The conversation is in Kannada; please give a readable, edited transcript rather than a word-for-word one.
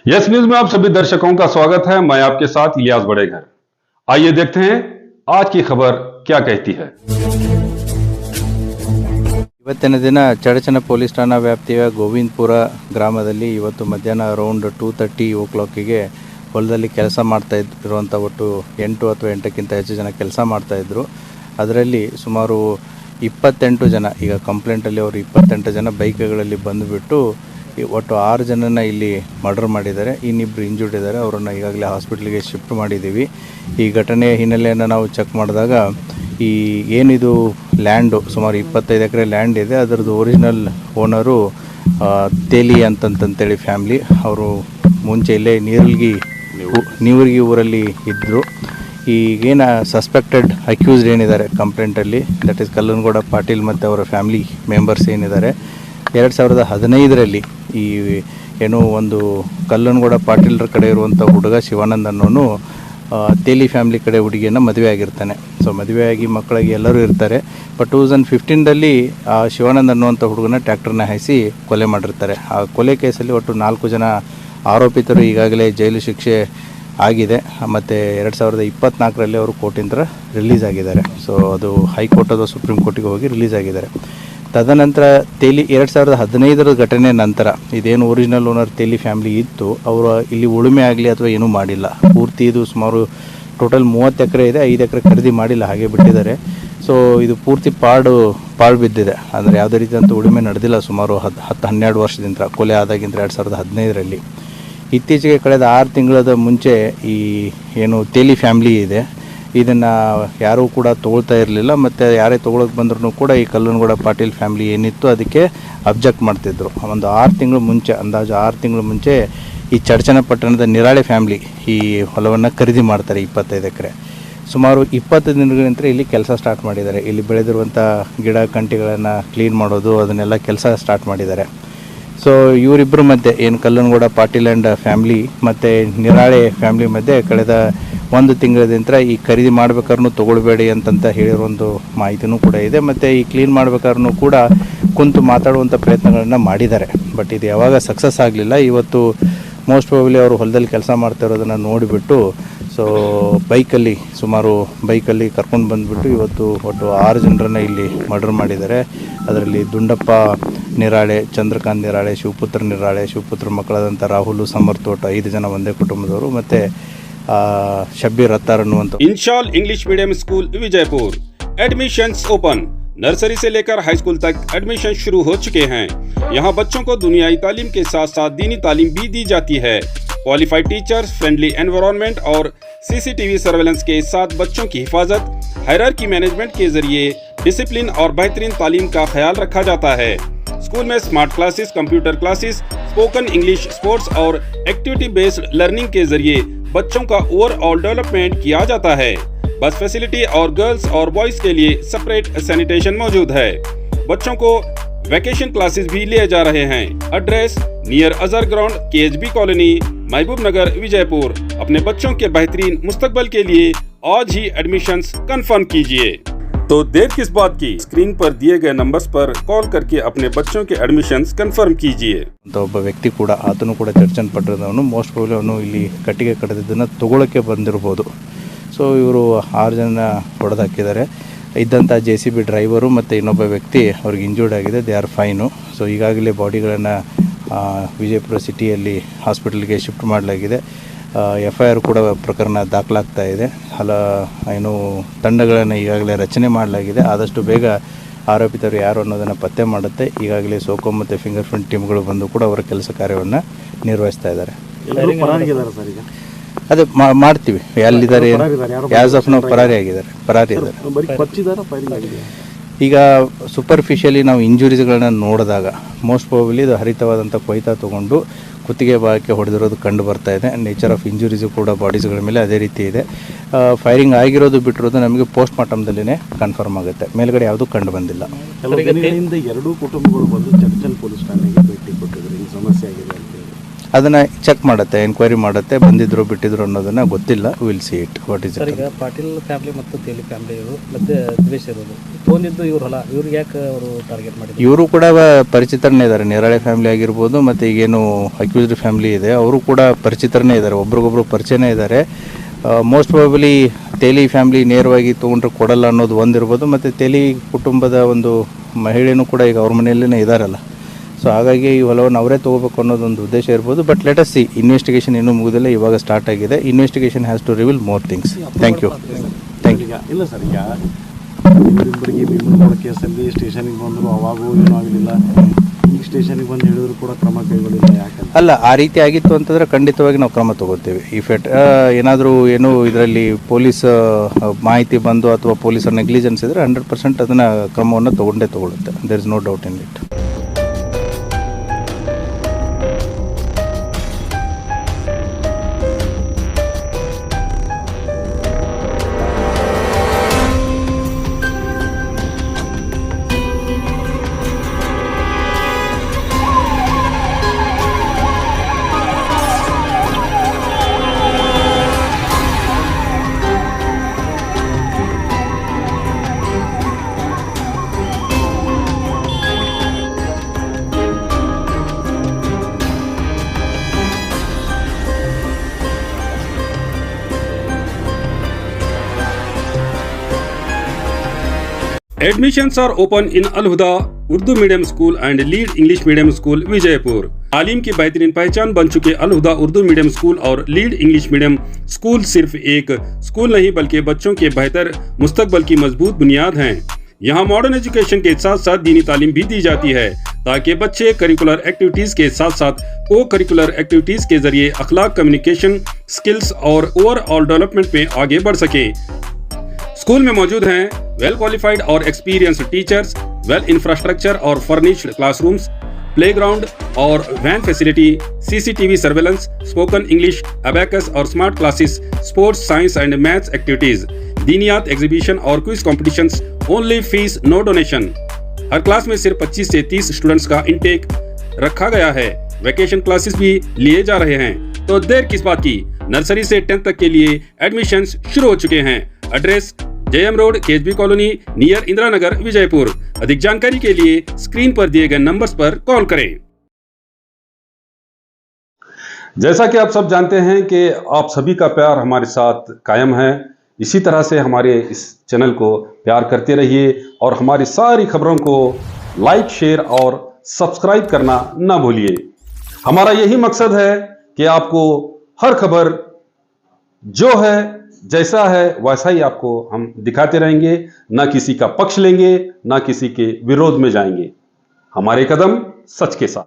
यस न्यूज में आप सभी दर्शकों का स्वागत है। मैं आपके साथ इलियास बड़ेघर। आइए देखते हैं आज की खबर क्या कहती है। ಇವತ್ತಿನ ದಿನ ಚಡಚಣ ಪೊಲೀಸ್ ಠಾಣಾ ವ್ಯಾಪ್ತಿಯ ಗೋವಿಂದಪುರ ಗ್ರಾಮದಲ್ಲಿ ಇವತ್ತು ಮಧ್ಯಾಹ್ನ ಅರೌಂಡ್ 2:30 ಓ ಕ್ಲಾಕಿಗೆ ಹೊಲದಲ್ಲಿ ಕೆಲಸ ಮಾಡ್ತಾ ಇರುವಂಥ ಒಟ್ಟು 8 ಅಥವಾ 8ಕ್ಕಿಂತ ಹೆಚ್ಚು ಜನ ಕೆಲಸ ಮಾಡ್ತಾಯಿದ್ರು. ಅದರಲ್ಲಿ ಸುಮಾರು 28 ಜನ, ಈಗ ಕಂಪ್ಲೇಂಟಲ್ಲಿ ಅವರು 28 ಜನ ಬೈಕ್ಗಳಲ್ಲಿ ಬಂದುಬಿಟ್ಟು ಒಟ್ಟು 6 ಜನನ ಇಲ್ಲಿ ಮರ್ಡರ್ ಮಾಡಿದ್ದಾರೆ. ಇನ್ನಿಬ್ಬರು ಇಂಜೂರ್ಡ್ ಇದ್ದಾರೆ. ಅವರನ್ನು ಈಗಾಗಲೇ ಹಾಸ್ಪಿಟ್ಲಿಗೆ ಶಿಫ್ಟ್ ಮಾಡಿದ್ದೀವಿ. ಈ ಘಟನೆಯ ಹಿನ್ನೆಲೆಯನ್ನು ನಾವು ಚೆಕ್ ಮಾಡಿದಾಗ ಈ ಏನಿದು ಲ್ಯಾಂಡು ಸುಮಾರು 25 ಎಕರೆ ಲ್ಯಾಂಡ್ ಇದೆ, ಅದರದ್ದು ಒರಿಜಿನಲ್ ಓನರು ತೇಲಿ ಅಂತಂತೇಳಿ ಫ್ಯಾಮ್ಲಿ. ಅವರು ಮುಂಚೆ ಇಲ್ಲೇ ನೀವರ್ಗಿ ಊರಲ್ಲಿ ಇದ್ದರು. ಈಗೇನ ಸಸ್ಪೆಕ್ಟೆಡ್ ಅಕ್ಯೂಸ್ಡ್ ಏನಿದ್ದಾರೆ ಕಂಪ್ಲೇಂಟಲ್ಲಿ, ದಟ್ ಈಸ್ ಕಲ್ಲನಗೌಡ ಪಾಟೀಲ್ ಮತ್ತು ಅವರ ಫ್ಯಾಮಿಲಿ ಮೆಂಬರ್ಸ್ ಏನಿದ್ದಾರೆ, 2015ರಲ್ಲಿ ಈ ಏನೋ ಒಂದು ಕಲ್ಲನಗೌಡ ಪಾಟೀಲ್ರ ಕಡೆ ಇರುವಂಥ ಹುಡುಗ ಶಿವಾನಂದ್ ಅನ್ನೋನು ತೇಲಿ ಫ್ಯಾಮಿಲಿ ಕಡೆ ಹುಡುಗಿಯನ್ನು ಮದುವೆ ಆಗಿರ್ತಾನೆ. ಸೊ ಮದುವೆಯಾಗಿ ಮಕ್ಕಳಿಗೆ ಎಲ್ಲರೂ ಇರ್ತಾರೆ. ಬಟ್ 2015ರಲ್ಲಿ ಆ ಶಿವಾನಂದ್ ಅನ್ನುವಂಥ ಹುಡುಗನ ಟ್ರ್ಯಾಕ್ಟರ್ನ ಹಾಯಿಸಿ ಕೊಲೆ ಮಾಡಿರ್ತಾರೆ. ಆ ಕೊಲೆ ಕೇಸಲ್ಲಿ ಒಟ್ಟು 4 ಜನ ಆರೋಪಿತರು ಈಗಾಗಲೇ ಜೈಲು ಶಿಕ್ಷೆ ಆಗಿದೆ. ಮತ್ತು 2024ರಲ್ಲಿ ಅವರು ಕೋರ್ಟಿಂದ ರಿಲೀಸ್ ಆಗಿದ್ದಾರೆ. ಸೊ ಅದು ಹೈಕೋರ್ಟ್ ಅಥವಾ ಸುಪ್ರೀಂ ಕೋರ್ಟಿಗೆ ಹೋಗಿ ರಿಲೀಸ್ ಆಗಿದ್ದಾರೆ. ತದನಂತರ ತೇಲಿ 2015ರ ಘಟನೆ ನಂತರ ಇದೇನು ಒರಿಜಿನಲ್ ಓನರ್ ತೇಲಿ ಫ್ಯಾಮಿಲಿ ಇತ್ತು, ಅವರು ಇಲ್ಲಿ ಉಳುಮೆ ಆಗಲಿ ಅಥವಾ ಏನೂ ಮಾಡಿಲ್ಲ. ಪೂರ್ತಿ ಇದು ಸುಮಾರು ಟೋಟಲ್ 30 ಎಕರೆ ಇದೆ, 5 ಎಕರೆ ಖರೀದಿ ಮಾಡಿಲ್ಲ, ಹಾಗೆ ಬಿಟ್ಟಿದ್ದಾರೆ. ಸೊ ಇದು ಪೂರ್ತಿ ಪಾಳು ಬಿದ್ದಿದೆ. ಅಂದರೆ ಯಾವುದೇ ರೀತಿಯಂಥ ಉಳುಮೆ ನಡೆದಿಲ್ಲ ಸುಮಾರು 10-12 ವರ್ಷದಿಂದ, ಕೊಲೆ ಆದಾಗಿಂದ 2015ರಲ್ಲಿ. ಇತ್ತೀಚೆಗೆ ಕಳೆದ 6 ತಿಂಗಳದ ಮುಂಚೆ ಈ ಏನು ತೇಲಿ ಫ್ಯಾಮಿಲಿ ಇದೆ, ಇದನ್ನು ಯಾರೂ ಕೂಡ ತೊಗೊಳ್ತಾ ಇರಲಿಲ್ಲ. ಮತ್ತು ಯಾರೇ ತೊಗೊಳಕ್ಕೆ ಬಂದ್ರೂ ಕೂಡ ಈ ಕಲ್ಲನಗೌಡ ಪಾಟೀಲ್ ಫ್ಯಾಮಿಲಿ ಏನಿತ್ತು ಅದಕ್ಕೆ ಅಬ್ಜೆಕ್ಟ್ ಮಾಡ್ತಿದ್ರು. ಒಂದು 6 ತಿಂಗಳು ಮುಂಚೆ, ಅಂದಾಜು 6 ತಿಂಗಳು ಮುಂಚೆ ಈ ಚಡಚಣ ಪಟ್ಟಣದ ನಿರಾಳೆ ಫ್ಯಾಮಿಲಿ ಈ ಹೊಲವನ್ನು ಖರೀದಿ ಮಾಡ್ತಾರೆ 25 ಎಕರೆ. ಸುಮಾರು 20 ದಿನಗಳಿಂದ ಇಲ್ಲಿ ಕೆಲಸ ಸ್ಟಾರ್ಟ್ ಮಾಡಿದ್ದಾರೆ. ಇಲ್ಲಿ ಬೆಳೆದಿರುವಂಥ ಗಿಡ ಕಂಟಿಗಳನ್ನು ಕ್ಲೀನ್ ಮಾಡೋದು, ಅದನ್ನೆಲ್ಲ ಕೆಲಸ ಸ್ಟಾರ್ಟ್ ಮಾಡಿದ್ದಾರೆ. ಸೊ ಇವರಿಬ್ಬರ ಮಧ್ಯೆ ಏನು ಕಲ್ಲನಗೌಡ ಪಾಟೀಲ್ ಆ್ಯಂಡ್ ಫ್ಯಾಮ್ಲಿ ಮತ್ತು ನಿರಾಳೆ ಫ್ಯಾಮ್ಲಿ ಮಧ್ಯೆ ಕಳೆದ 1 ತಿಂಗಳದಿಂದ ಈ ಖರೀದಿ ಮಾಡ್ಬೇಕಾದ್ರೂ ತೊಗೊಳ್ಬೇಡಿ ಅಂತಂತ ಹೇಳಿರೋ ಒಂದು ಮಾಹಿತಿನೂ ಕೂಡ ಇದೆ. ಮತ್ತು ಈ ಕ್ಲೀನ್ ಮಾಡ್ಬೇಕಾದ್ರೂ ಕೂಡ ಕುಂತು ಮಾತಾಡುವಂಥ ಪ್ರಯತ್ನಗಳನ್ನು ಮಾಡಿದ್ದಾರೆ. ಬಟ್ ಇದು ಯಾವಾಗ ಸಕ್ಸಸ್ ಆಗಲಿಲ್ಲ. ಇವತ್ತು ಮೋಸ್ಟ್ ಪ್ರಾಬಬ್ಲಿ ಅವರು ಹೊಲದಲ್ಲಿ ಕೆಲಸ ಮಾಡ್ತಾ ಇರೋದನ್ನು ನೋಡಿಬಿಟ್ಟು ಸೊ ಬೈಕಲ್ಲಿ ಕರ್ಕೊಂಡು ಬಂದುಬಿಟ್ಟು ಇವತ್ತು ಒಟ್ಟು 6 ಜನರನ್ನು ಇಲ್ಲಿ ಮರ್ಡರ್ ಮಾಡಿದ್ದಾರೆ. ಅದರಲ್ಲಿ ದುಂಡಪ್ಪ ನಿರಾಳೆ, ಚಂದ್ರಕಾಂತ್ ನಿರಾಳೆ, ಶಿವಪುತ್ರ ನಿರಾಳೆ, ಶಿವಪುತ್ರ ಮಕ್ಕಳಾದಂಥ ರಾಹುಲ್, ಸಮರ್ಥ, ಒಟ್ಟು 5 ಜನ ಒಂದೇ ಕುಟುಂಬದವರು. ಮತ್ತು Shabbir Rattar Inshal English medium school Vijayapur admissions open. Nursery से लेकर हाई स्कूल तक एडमिशन शुरू हो चुके हैं। यहाँ बच्चों को दुनियाई तालीम के साथ साथ दीनी तालीम भी दी जाती है। क्वालिफाइड टीचर्स, फ्रेंडली एनवायरनमेंट और सीसीटीवी सर्वेलेंस के साथ बच्चों की हिफाजत, हायरार्की मैनेजमेंट के जरिए डिसिप्लिन और बेहतरीन तालीम का ख्याल रखा जाता है। स्कूल में smart classes, computer classes, spoken English, sports और एक्टिविटी बेस्ड लर्निंग के जरिए बच्चों का ओवरऑल डेवलपमेंट किया जाता है। बस फैसिलिटी और गर्ल्स और बॉयज के लिए सेपरेट सैनिटेशन मौजूद है। बच्चों को वैकेशन क्लासेस भी लिए जा रहे हैं। Address near Azhar ground, KHB colony, Mehboob Nagar, Vijaypur. अपने बच्चों के बेहतरीन मुस्तकबल के लिए आज ही एडमिशन्स कंफर्म कीजिए। तो देर किस बात की, स्क्रीन पर दिए गए नंबर्स पर कॉल करके अपने बच्चों के एडमिशन्स कंफर्म कीजिए। ಒಬ್ಬ ವ್ಯಕ್ತಿ ಕೂಡ, ಆತನು ಕೂಡ ಚಡಚಣ ಪಟ್ಟಣದವನು. ಮೋಸ್ಟ್ ಪ್ರಾಬಬ್ಲಿ ಅವನು ಇಲ್ಲಿ ಕಟ್ಟಿಗೆ ಕಟ್ಟಿದ್ದನ್ನು ತೊಗೊಳಕ್ಕೆ ಬಂದಿರ್ಬೋದು. ಸೊ ಇವರು 6 ಜನ ಹೊಡೆದು ಹಾಕಿದ್ದಾರೆ. ಇದ್ದಂಥ JCB ಡ್ರೈವರು ಮತ್ತು ಇನ್ನೊಬ್ಬ ವ್ಯಕ್ತಿ ಅವ್ರಿಗೆ ಇಂಜೂರ್ಡ್ ಆಗಿದೆ. They are fine. ಸೊ ಈಗಾಗಲೇ ಬಾಡಿಗಳನ್ನು ವಿಜಯಪುರ ಸಿಟಿಯಲ್ಲಿ ಹಾಸ್ಪಿಟಲ್ಗೆ ಶಿಫ್ಟ್ ಮಾಡಲಾಗಿದೆ. FIR ಕೂಡ ಪ್ರಕರಣ ದಾಖಲಾಗ್ತಾ ಇದೆ. ಏನು ತಂಡಗಳನ್ನು ಈಗಾಗಲೇ ರಚನೆ ಮಾಡಲಾಗಿದೆ. ಆದಷ್ಟು ಬೇಗ ಆರೋಪಿತರು ಯಾರು ಅನ್ನೋದನ್ನು ಪತ್ತೆ ಮಾಡುತ್ತೆ. ಈಗಾಗಲೇ ಸೋಕೋ ಮತ್ತು ಫಿಂಗರ್ ಪ್ರಿಂಟ್ ಟೀಮ್ಗಳು ಬಂದು ಕೂಡ ಅವರ ಕೆಲಸ ಕಾರ್ಯವನ್ನು ನಿರ್ವಹಿಸ್ತಾ ಇದ್ದಾರೆ. ಅದೇ ಮಾಡ್ತೀವಿ. ಎಲ್ಲಿದ್ದಾರೆ, ಆ್ಯಸ್ ಆಫ್ ನಾವು ಪರಾರಿ ಇದ್ದಾರೆ. ಈಗ ಸೂಪರ್ಫಿಷಿಯಲಿ ನಾವು ಇಂಜುರೀಸ್ಗಳನ್ನ ನೋಡಿದಾಗ ಮೋಸ್ಟ್ ಪ್ರಾಬಬ್ಲಿ ಇದು ಹರಿತವಾದಂಥ ಕೊಯ್ತಾ ತೊಗೊಂಡು ಕುತ್ತಿಗೆ ಭಾಗಕ್ಕೆ ಹೊಡೆದಿರೋದು ಕಂಡು ಬರ್ತಾ ಇದೆ. ನೇಚರ್ ಆಫ್ ಇಂಜುರೀಸು ಕೂಡ ಬಾಡೀಸ್ಗಳ ಮೇಲೆ ಅದೇ ರೀತಿ ಇದೆ. ಫೈರಿಂಗ್ ಆಗಿರೋದು ಬಿಟ್ಟಿರೋದು ನಮಗೆ ಪೋಸ್ಟ್ ಮಾರ್ಟಮ್ದಲ್ಲೇ ಕನ್ಫರ್ಮ್ ಆಗುತ್ತೆ. ಮೇಲ್ಗಡೆ ಯಾವುದೂ ಕಂಡು ಬಂದಿಲ್ಲ. ಎರಡೂ ಕುಟುಂಬಗಳು ಬಂದು ಚಡಚಣ ಪೊಲೀಸ್ ಠಾಣೆಗೆ ಭೇಟಿ ಕೊಟ್ಟಿದ್ರು, ಈ ಸಮಸ್ಯೆ ಆಗಿದೆ ಅಂತ ಹೇಳಿ. ಅದನ್ನು ಚೆಕ್ ಮಾಡುತ್ತೆ, ಎನ್ಕ್ವೈರಿ ಮಾಡುತ್ತೆ, ಬಂದಿದ್ರು ಬಿಟ್ಟಿದ್ರು ಅನ್ನೋದನ್ನು ಗೊತ್ತಿಲ್ಲ. Will see it what is sir. ಈಗ ಪಾಟೀಲ್ ಫ್ಯಾಮಿಲಿ ಮತ್ತು ತೇಲಿ ಫ್ಯಾಮಿಲಿ ಇವರು ಮತ್ತೆ ದ್ವೇಷ ಇರೋದು ತೊಗೊಂಡಿದ್ದು ಇವರಲ್ಲ, ಇವ್ರಿಗೆ ಯಾಕೆ ಅವರು ಟಾರ್ಗೆಟ್ ಮಾಡಿದ್ರು? ಇವರು ಕೂಡ ಪರಿಚಿತರೇ ಇದ್ದಾರೆ. ನೇರಳೆ ಫ್ಯಾಮಿಲಿ ಆಗಿರ್ಬೋದು, ಮತ್ತು ಈಗೇನು ಅಕ್ಯೂಸ್ಡ್ ಫ್ಯಾಮಿಲಿ ಇದೆ ಅವರು ಕೂಡ ಪರಿಚಿತರೇ ಇದ್ದಾರೆ, ಒಬ್ರಿಗೊಬ್ರು ಪರಿಚಯನೇ ಇದ್ದಾರೆ. ಮೋಸ್ಟ್ ಪ್ರಾಬಲಿ ತೇಲಿ ಫ್ಯಾಮಿಲಿ ನೇರವಾಗಿ ತೊಗೊಂಡ್ರೆ ಕೊಡಲ್ಲ ಅನ್ನೋದು ಒಂದಿರ್ಬೋದು, ಮತ್ತು ತೇಲಿ ಕುಟುಂಬದ ಒಂದು ಮಹಿಳೆಯೂ ಕೂಡ ಈಗ ಅವ್ರ ಮನೆಯಲ್ಲೇ ಇದ್ದಾರಲ್ಲ, ಸೊ ಹಾಗಾಗಿ ಈ ಹೊಲವನ್ನು ಅವರೇ ತೊಗೋಬೇಕು ಅನ್ನೋದೊಂದು ಉದ್ದೇಶ ಇರ್ಬೋದು. But let us see, investigation ಇನ್ನೂ ಮುಗಿದಿಲ್ಲ, ಇವಾಗ ಸ್ಟಾರ್ಟ್ ಆಗಿದೆ. Investigation has to reveal more things. Thank you. ಇಲ್ಲ ಸರ್, ಈಗ ಇವರಿಬ್ಬರಿಗೆ ಭೀಮನಗೌಡ ಕೇಸಲ್ಲಿ ಸ್ಟೇಷನಿಗೆ ಬಂದರು, ಅವಾಗೂ ಏನೂ ಆಗಲಿಲ್ಲ. ಈಗ ಸ್ಟೇಷನಿಗೆ ಬಂದು ಹೇಳಿದ್ರು ಕೂಡ ಕ್ರಮ ಕೈಗೊಳ್ಳಿಲ್ಲ. ಯಾಕಂದ್ರೆ ಅಲ್ಲ, ಆ ರೀತಿ ಆಗಿತ್ತು ಅಂತಂದರೆ ಖಂಡಿತವಾಗಿ ನಾವು ಕ್ರಮ ತಗೋತೀವಿ. ಇಫ್ ಏನಾದರೂ ಏನು ಇದರಲ್ಲಿ ಪೊಲೀಸ್ ಮಾಹಿತಿ ಬಂದು ಅಥವಾ ಪೊಲೀಸರ ನೆಗ್ಲಿಜೆನ್ಸ್ ಇದ್ದರೆ 100% ಅದನ್ನು ಕ್ರಮವನ್ನು ತಗೊಳ್ಳುತ್ತೆ. There is no doubt in it. Admissions are open in Al Huda Urdu medium school and lead English medium school Vijayapur. तालीम की बेहतरीन पहचान बन चुके अल हुदा उर्दू मीडियम स्कूल और लीड इंग्लिश मीडियम स्कूल सिर्फ एक स्कूल नहीं बल्कि बच्चों के बेहतर मुस्तकबल की मजबूत बुनियाद हैं। यहाँ मॉडर्न एजुकेशन के साथ साथ दीनी तालीम भी दी जाती है ताकि बच्चे करिकुलर एक्टिविटीज के साथ साथ को करिकुलर एक्टिविटीज के जरिए अखलाक, कम्युनिकेशन स्किल्स और ओवरऑल डेवलपमेंट में आगे बढ़ सके। स्कूल में मौजूद हैं वेल क्वालिफाइड और एक्सपीरियंस्ड टीचर्स, वेल इंफ्रास्ट्रक्चर और फर्निश्ड क्लासरूम्स, प्लेग्राउंड और van facility, CCTV surveillance, spoken English, abacus और smart classes, sports, science and maths activities, दीनियात एग्जीबिशन और quiz competitions, only fees no donation. हर क्लास में सिर्फ 25 से 30 स्टूडेंट्स का इंटेक रखा गया है। वैकेशन क्लासेस भी लिए जा रहे हैं, तो देर किस बात की, नर्सरी से 10th तक के लिए एडमिशंस शुरू हो चुके हैं। एड्रेस JM रोड, KSB colony, near Indira Nagar, Vijayapur. अधिक जानकारी के लिए स्क्रीन पर दिए गए नंबर्स पर कॉल करें। जैसा कि आप सब जानते हैं कि आप सभी का प्यार हमारे साथ कायम है, इसी तरह से हमारे इस चैनल को प्यार करते रहिए और हमारी सारी खबरों को लाइक, शेयर और सब्सक्राइब करना ना भूलिए। हमारा यही मकसद है कि आपको हर खबर जो है, जैसा है वैसा ही आपको हम दिखाते रहेंगे, ना किसी का पक्ष लेंगे, ना किसी के विरोध में जाएंगे। हमारे कदम सच के साथ।